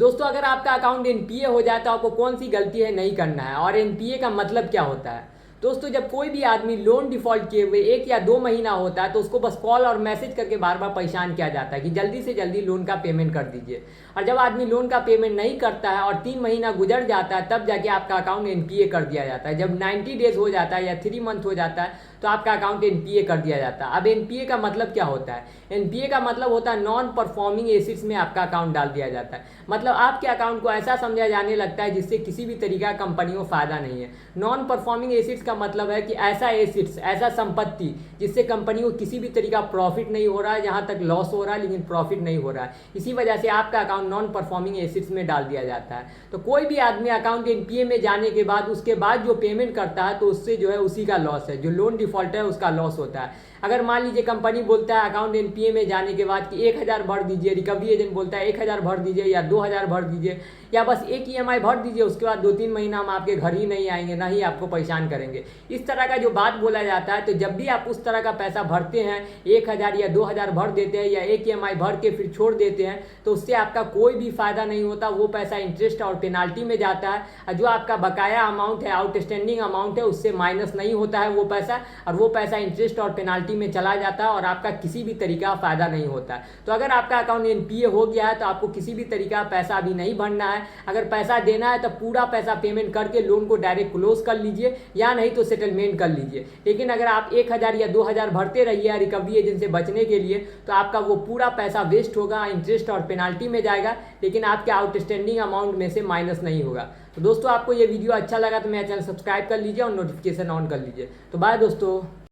दोस्तों अगर आपका अकाउंट एनपीए हो जाए तो आपको कौन सी गलती है नहीं करना है, और एनपीए का मतलब क्या होता है। दोस्तों जब कोई भी आदमी लोन डिफॉल्ट किए हुए 1 या 2 महीना होता है तो उसको बस कॉल और मैसेज करके बार बार परेशान किया जाता है कि जल्दी से जल्दी लोन का पेमेंट कर दीजिए। और जब आदमी लोन का पेमेंट नहीं करता है और 3 महीना गुजर जाता है तब जाके आपका अकाउंट एनपीए कर दिया जाता है। जब 90 डेज हो जाता है या 3 मंथ हो जाता है तो आपका अकाउंट एनपीए कर दिया जाता है। अब एनपीए का मतलब क्या होता है। एनपीए का मतलब होता है नॉन परफॉर्मिंग एसिड्स में आपका अकाउंट डाल दिया जाता है। मतलब आपके अकाउंट को ऐसा समझा जाने लगता है जिससे किसी भी तरीका कंपनी को फायदा नहीं है। नॉन परफॉर्मिंग एसिड्स का मतलब है कि ऐसा एसिड्स, ऐसा संपत्ति जिससे कंपनी को किसी भी तरीका प्रॉफिट नहीं हो रहा है, जहां तक लॉस हो रहा है लेकिन प्रॉफिट नहीं हो रहा है। इसी वजह से आपका अकाउंट नॉन परफॉर्मिंग एसिड्स में डाल दिया जाता है। तो कोई भी आदमी अकाउंट एनपीए में जाने के बाद उसके बाद जो पेमेंट करता है तो उससे जो है उसी का लॉस है, जो लोन डिफॉल्ट है उसका लॉस होता है। अगर मान लीजिए कंपनी बोलता है अकाउंट एनपीए में जाने के बाद कि 1,000 भर दीजिए, रिकवरी एजेंट बोलता है 1,000 भर दीजिए या 2,000 भर दीजिए या बस एक ईएमआई भर दीजिए, उसके बाद 2-3 महीना हम आपके घर ही नहीं आएंगे, ना ही आपको परेशान करेंगे। इस तरह का जो बात बोला जाता है, तो जब भी आप उस तरह का पैसा भरते हैं, 1,000 या 2,000 भर देते हैं या एक ईएमआई भर के फिर छोड़ देते हैं, तो उससे आपका कोई भी फायदा नहीं होता। वो पैसा इंटरेस्ट और पेनाल्टी में जाता है, और जो आपका बकाया अमाउंट है, आउटस्टैंडिंग अमाउंट है, उससे माइनस नहीं होता है वो पैसा, और वो पैसा इंटरेस्ट और पेनाल्टी में चला जाता है और आपका किसी भी तरीका फायदा नहीं होता है। तो अगर आपका अकाउंट एनपीए हो गया है तो आपको किसी भी तरीका पैसा अभी नहीं भरना है। अगर पैसा देना है तो पूरा पैसा पेमेंट करके लोन को डायरेक्ट क्लोज कर लीजिए, या नहीं तो सेटलमेंट कर लीजिए। लेकिन अगर आप 1,000 या 2,000 भरते रहिए रिकवरी एजेंट से बचने के लिए, तो आपका वो पूरा पैसा वेस्ट होगा, इंटरेस्ट और पेनाल्टी में जाएगा, लेकिन आपके आउटस्टैंडिंग अमाउंट में से माइनस नहीं होगा। तो दोस्तों आपको ये वीडियो अच्छा लगा तो मेरा चैनल सब्सक्राइब कर लीजिए और नोटिफिकेशन ऑन कर लीजिए। तो बाय दोस्तों।